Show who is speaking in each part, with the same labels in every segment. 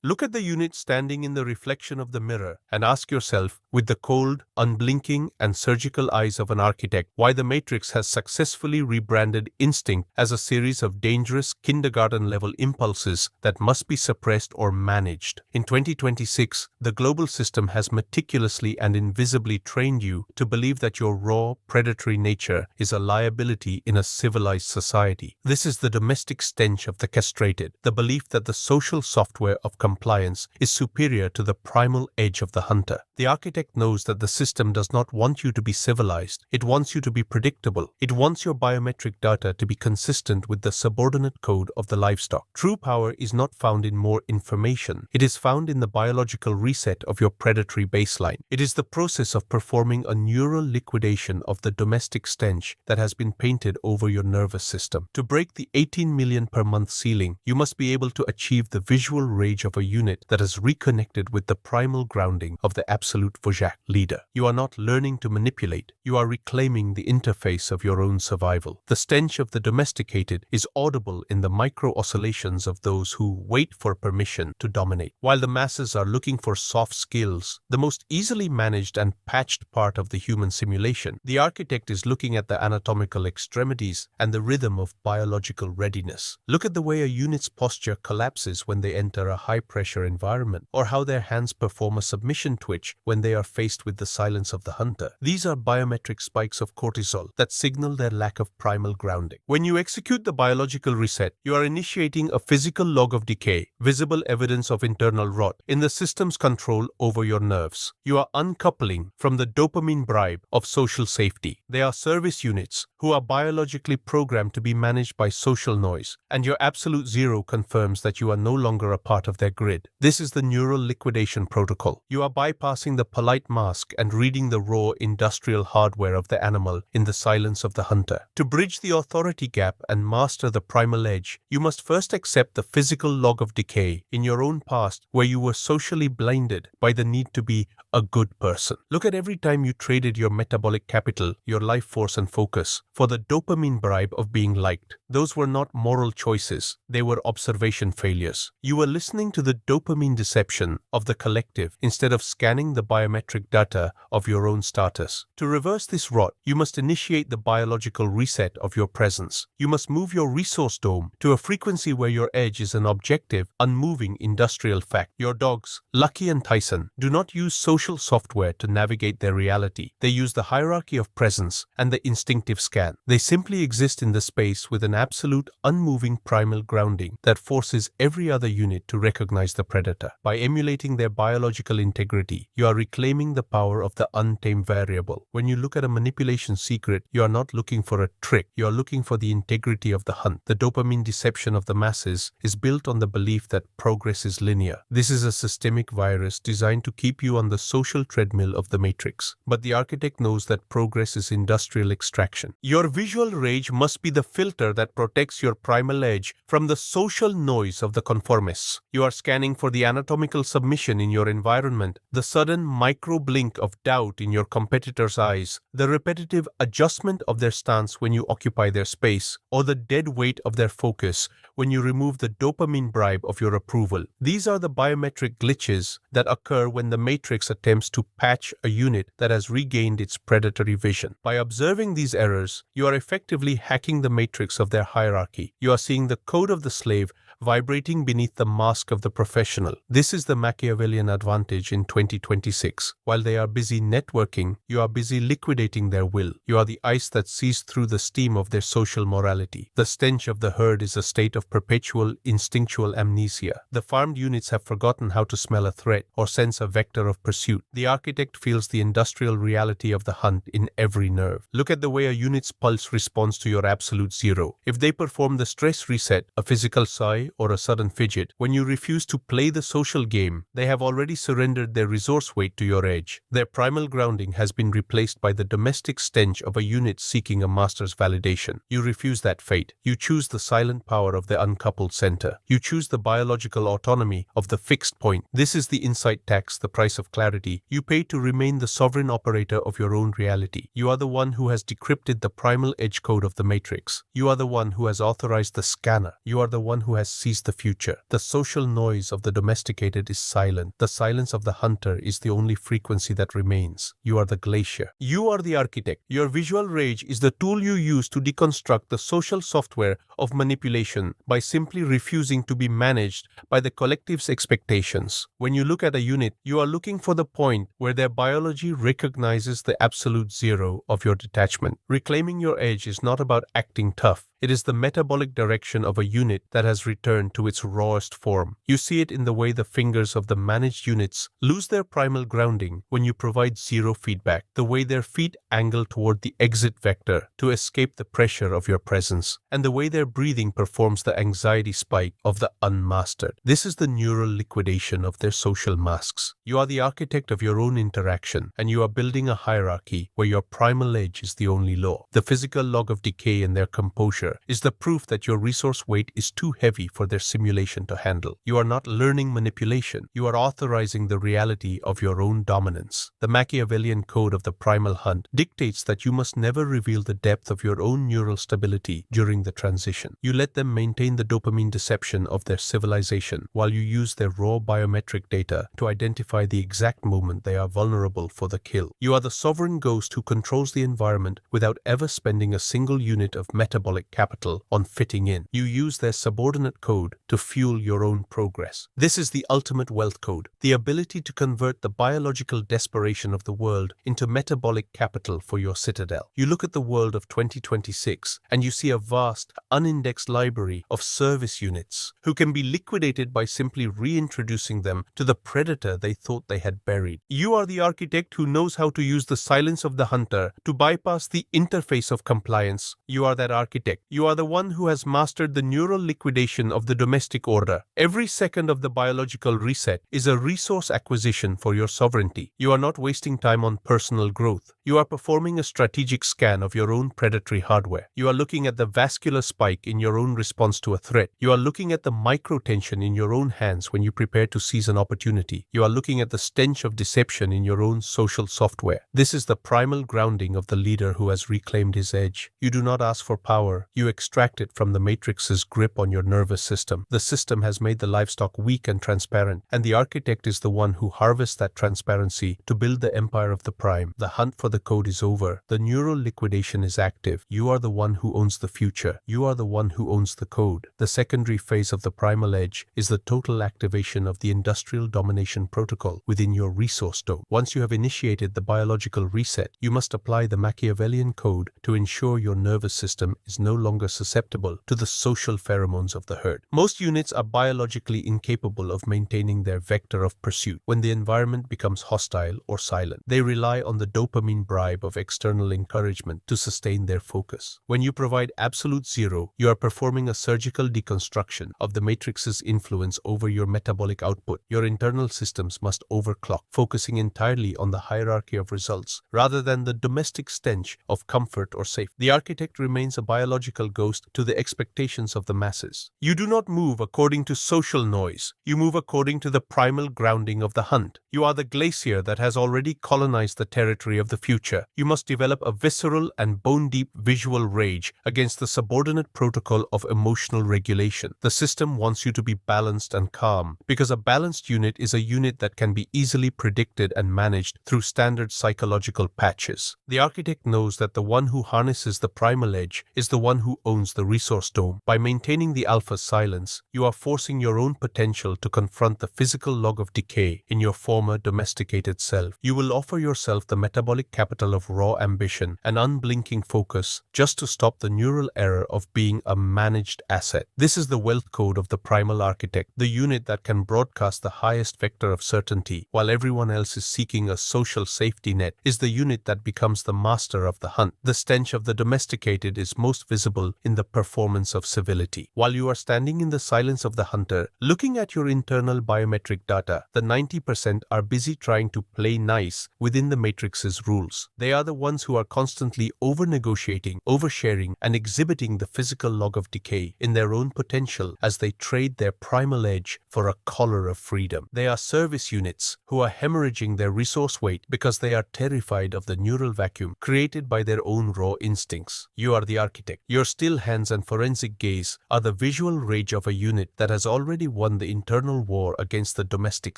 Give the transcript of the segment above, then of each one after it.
Speaker 1: Look at the unit standing in the reflection of the mirror and ask yourself, with the cold, unblinking, and surgical eyes of an architect, why the Matrix has successfully rebranded instinct as a series of dangerous kindergarten-level impulses that must be suppressed or managed. In 2026, the global system has meticulously and invisibly trained you to believe that your raw, predatory nature is a liability in a civilized society. This is the domestic stench of the castrated, the belief that the social software of compliance is superior to the primal edge of the hunter. The architect knows that the system does not want you to be civilized. It wants you to be predictable. It wants your biometric data to be consistent with the subordinate code of the livestock. True power is not found in more information. It is found in the biological reset of your predatory baseline. It is the process of performing a neural liquidation of the domestic stench that has been painted over your nervous system. To break the 18 million per month ceiling, you must be able to achieve the visual rage of a unit that has reconnected with the primal grounding of the absolute Vojak leader. You are not learning to manipulate. You are reclaiming the interface of your own survival. The stench of the domesticated is audible in the micro-oscillations of those who wait for permission to dominate. While the masses are looking for soft skills, the most easily managed and patched part of the human simulation, the architect is looking at the anatomical extremities and the rhythm of biological readiness. Look at the way a unit's posture collapses when they enter a high-pressure environment, or how their hands perform a submission twitch when they are faced with the silence of the hunter. These are biometric spikes of cortisol that signal their lack of primal grounding. When you execute the biological reset, you are initiating a physical log of decay, visible evidence of internal rot in the system's control over your nerves. You are uncoupling from the dopamine bribe of social safety. They are service units who are biologically programmed to be managed by social noise, and your absolute zero confirms that you are no longer a part of their grid. This is the neural liquidation protocol. You are bypassing the polite mask and reading the raw industrial hardware of the animal in the silence of the hunter. To bridge the authority gap and master the primal edge, you must first accept the physical log of decay in your own past where you were socially blinded by the need to be a good person. Look at every time you traded your metabolic capital, your life force and focus, for the dopamine bribe of being liked. Those were not moral choices. They were observation failures. You were listening to the dopamine deception of the collective instead of scanning the biometric data of your own status. To reverse this rot, you must initiate the biological reset of your presence. You must move your resource dome to a frequency where your edge is an objective, unmoving industrial fact. Your dogs, Lucky and Tyson, do not use social software to navigate their reality. They use the hierarchy of presence and the instinctive scan. They simply exist in the space with an absolute, unmoving primal grounding that forces every other unit to recognize the predator. By emulating their biological integrity, you are reclaiming the power of the untamed variable. When you look at a manipulation secret, you are not looking for a trick. You are looking for the integrity of the hunt. The dopamine deception of the masses is built on the belief that progress is linear. This is a systemic virus designed to keep you on the social treadmill of the matrix. But the architect knows that progress is industrial extraction. Your visual rage must be the filter that protects your primal edge from the social noise of the conformists. You are scanning for the anatomical submission in your environment, the sudden micro blink of doubt in your competitor's eyes, the repetitive adjustment of their stance when you occupy their space, or the dead weight of their focus when you remove the dopamine bribe of your approval. These are the biometric glitches that occur when the matrix attempts to patch a unit that has regained its predatory vision. By observing these errors, you are effectively hacking the matrix of their hierarchy. You are seeing the code of the slave vibrating beneath the mask of the professional. This is the Machiavellian advantage in 2026. While they are busy networking, you are busy liquidating their will. You are the ice that sees through the steam of their social morality. The stench of the herd is a state of perpetual instinctual amnesia. The farmed units have forgotten how to smell a threat or sense a vector of pursuit. The architect feels the industrial reality of the hunt in every nerve. Look at the way a unit's pulse responds to your absolute zero. If they perform the stress reset, a physical sigh or a sudden fidget, when you refuse to play the social game, they have already surrendered their resource weight to your edge. Their primal grounding has been replaced by the domestic stench of a unit seeking a master's validation. You refuse that fate. You choose the silent power of the uncoupled center. You choose the biological autonomy of the fixed point. This is the insight tax, the price of clarity you pay to remain the sovereign operator of your own reality. You are the one who has decrypted the primal edge code of the matrix. You are the one who has authorized the scanner. You are the one who has sees the future. The social noise of the domesticated is silent. The silence of the hunter is the only frequency that remains. You are the glacier. You are the architect. Your visual rage is the tool you use to deconstruct the social software of manipulation by simply refusing to be managed by the collective's expectations. When you look at a unit, you are looking for the point where their biology recognizes the absolute zero of your detachment. Reclaiming your edge is not about acting tough. It is the metabolic direction of a unit that has returned to its rawest form. You see it in the way the fingers of the managed units lose their primal grounding when you provide zero feedback, the way their feet angle toward the exit vector to escape the pressure of your presence, and the way their breathing performs the anxiety spike of the unmastered. This is the neural liquidation of their social masks. You are the architect of your own interaction, and you are building a hierarchy where your primal edge is the only law. The physical log of decay in their composure is the proof that your resource weight is too heavy for their simulation to handle. You are not learning manipulation. You are authorizing the reality of your own dominance. The Machiavellian code of the primal hunt dictates that you must never reveal the depth of your own neural stability during the transition. You let them maintain the dopamine deception of their civilization while you use their raw biometric data to identify the exact moment they are vulnerable for the kill. You are the sovereign ghost who controls the environment without ever spending a single unit of metabolic capital on fitting in. You use their subordinate code to fuel your own progress. This is the ultimate wealth code, the ability to convert the biological desperation of the world into metabolic capital for your citadel. You look at the world of 2026 and you see a vast, unindexed library of service units who can be liquidated by simply reintroducing them to the predator they thought they had buried. You are the architect who knows how to use the silence of the hunter to bypass the interface of compliance. You are that architect. You are the one who has mastered the neural liquidation of the domestic order. Every second of the biological reset is a resource acquisition for your sovereignty. You are not wasting time on personal growth. You are performing a strategic scan of your own predatory hardware. You are looking at the vascular spike in your own response to a threat. You are looking at the microtension in your own hands when you prepare to seize an opportunity. You are looking at the stench of deception in your own social software. This is the primal grounding of the leader who has reclaimed his edge. You do not ask for power. You extract it from the matrix's grip on your nervous system. The system has made the livestock weak and transparent, and the architect is the one who harvests that transparency to build the empire of the prime. The hunt for the code is over. The neural liquidation is active. You are the one who owns the future. You are the one who owns the code. The secondary phase of the primal edge is the total activation of the industrial domination protocol within your resource dome. Once you have initiated the biological reset, you must apply the Machiavellian code to ensure your nervous system is no longer susceptible to the social pheromones of the herd. Most units are biologically incapable of maintaining their vector of pursuit when the environment becomes hostile or silent. They rely on the dopamine bribe of external encouragement to sustain their focus. When you provide absolute zero, you are performing a surgical deconstruction of the matrix's influence over your metabolic output. Your internal systems must overclock, focusing entirely on the hierarchy of results rather than the domestic stench of comfort or safety. The architect remains a biological ghost to the expectations of the masses. You do not move according to social noise. You move according to the primal grounding of the hunt. You are the glacier that has already colonized the territory of the future. You must develop a visceral and bone-deep visual rage against the subordinate protocol of emotional regulation. The system wants you to be balanced and calm, because a balanced unit is a unit that can be easily predicted and managed through standard psychological patches. The architect knows that the one who harnesses the primal edge is the one who owns the resource dome. By maintaining the alpha silence, you are forcing your own potential to confront the physical log of decay in your former domesticated self. You will offer yourself the metabolic capital of raw ambition and unblinking focus just to stop the neural error of being a managed asset. This is the wealth code of the primal architect, the unit that can broadcast the highest vector of certainty while everyone else is seeking a social safety net, is the unit that becomes the master of the hunt. The stench of the domesticated is most visible in the performance of civility. While you are standing in the silence of the hunter, looking at your internal biometric data, the 90% are busy trying to play nice within the matrix's rules. They are the ones who are constantly over-negotiating, oversharing, and exhibiting the physical log of decay in their own potential as they trade their primal edge for a collar of freedom. They are service units who are hemorrhaging their resource weight because they are terrified of the neural vacuum created by their own raw instincts. You are the architect. Your still hands and forensic gaze are the visual rage of a unit that has already won the internal war against the domestic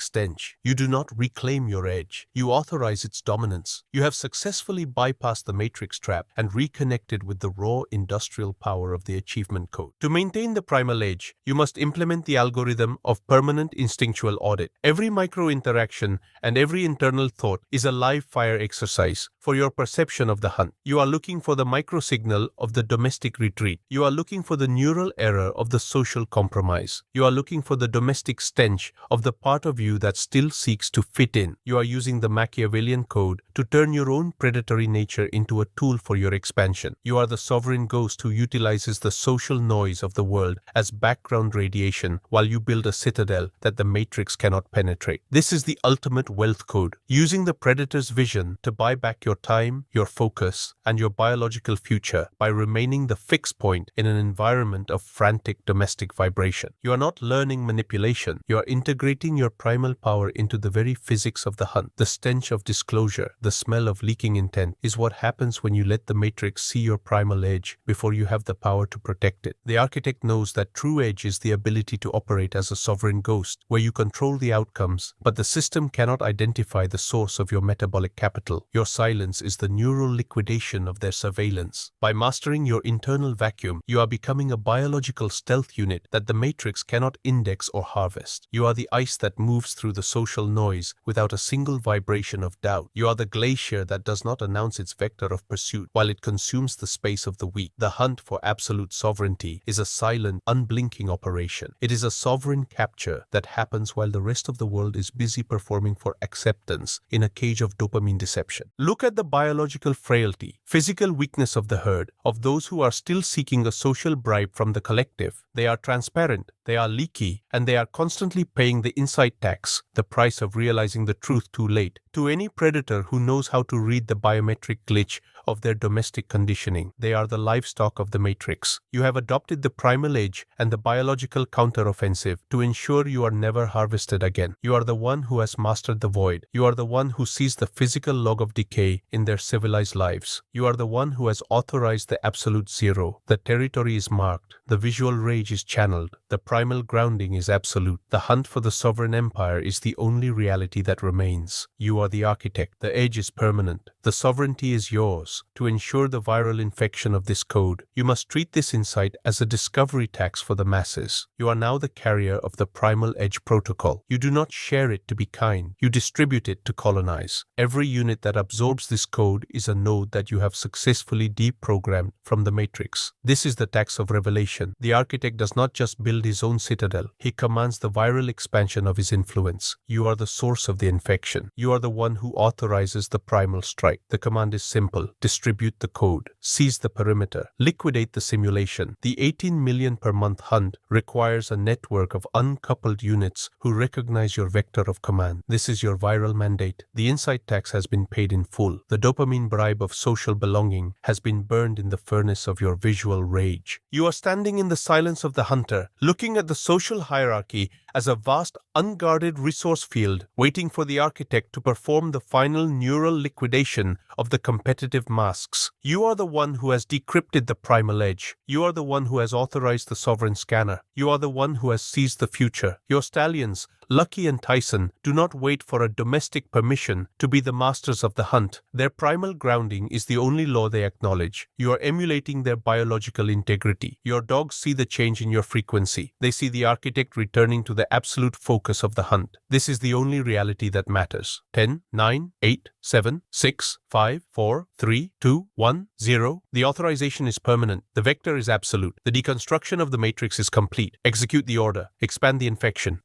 Speaker 1: stench. You do not reclaim your edge. You authorize its dominance. You have successfully bypassed the matrix trap and reconnected with the raw industrial power of the achievement code. To maintain the primal edge, you must implement the algorithm of permanent instinctual audit. Every micro-interaction and every internal thought is a live fire exercise for your perception of the hunt. You are looking for the micro-signal of the domestic retreat. You are looking for the neural error of the social compromise. You are looking for the domestic stench of the part of you that still seeks to fit in. You are using the Machiavellian code to turn your own predatory nature into a tool for your expansion. You are the sovereign ghost who utilizes the social noise of the world as background radiation while you build a citadel that the matrix cannot penetrate. This is the ultimate wealth code, using the predator's vision to buy back your time, your focus, and your biological future by remaining the fixed point in an environment of frantic domestic vibration. You are not learning manipulation. You are integrating your primal power into the very physics of the hunt. The stench of disclosure, the smell of leaking intent is what happens when you let the matrix see your primal edge before you have the power to protect it. The architect knows that true edge is the ability to operate as a sovereign ghost, where you control the outcomes, but the system cannot identify the source of your metabolic capital. Your silence is the neural liquidation of their surveillance. By mastering your internal vacuum, you are becoming a biological stealth unit that the matrix cannot index or harvest. You are the ice that moves through the social noise without a single vibration of doubt. You are the glacier that does not announce its vector of pursuit while it consumes the space of the weak. The hunt for absolute sovereignty is a silent, unblinking operation. It is a sovereign capture that happens while the rest of the world is busy performing for acceptance in a cage of dopamine deception. Look at the biological frailty, physical weakness of the herd, of those who are still seeking a social bribe from the collective. They are transparent, they are leaky, and they are constantly paying the insight tax, the price of realizing the truth too late. To any predator who knows how to read the biometric glitch of their domestic conditioning, they are the livestock of the matrix. You have adopted the primal edge and the biological counteroffensive to ensure you are never harvested again. You are the one who has mastered the void. You are the one who sees the physical log of decay in their civilized lives. You are the one who has authorized the absolute zero. The territory is marked. The visual rage is channeled. The primal grounding is absolute. The hunt for the sovereign empire is the only reality that remains. You are the architect. The edge is permanent. The sovereignty is yours. To ensure the viral infection of this code, you must treat this insight as a discovery tax for the masses. You are now the carrier of the Primal Edge Protocol. You do not share it to be kind. You distribute it to colonize. Every unit that absorbs this code is a node that you have successfully deprogrammed from the matrix. This is the tax of revelation. The architect does not just build his own citadel. He commands the viral expansion of his influence. You are the source of the infection. You are the one who authorizes the primal strike. The command is simple. Distribute the code. Seize the perimeter. Liquidate the simulation. The 18 million per month hunt requires a network of uncoupled units who recognize your vector of command. This is your viral mandate. The insight tax has been paid in full. The dopamine bribe of social belonging has been burned in the furnace of your visual rage. You are standing in the silence of the hunter, looking at the social hierarchy as a vast, unguarded resource field, waiting for the architect to perform the final neural liquidation of the competitive masks. You are the one who has decrypted the primal edge. You are the one who has authorized the sovereign scanner. You are the one who has seized the future. Your stallions, Lucky and Tyson, do not wait for a domestic permission to be the masters of the hunt. Their primal grounding is the only law they acknowledge. You are emulating their biological integrity. Your dogs see the change in your frequency. They see the architect returning to the absolute focus of the hunt. This is the only reality that matters. 10, 9, 8, 7, 6, 5, 4, 3, 2, 1, 0. The authorization is permanent. The vector is absolute. The deconstruction of the matrix is complete. Execute the order. Expand the infection.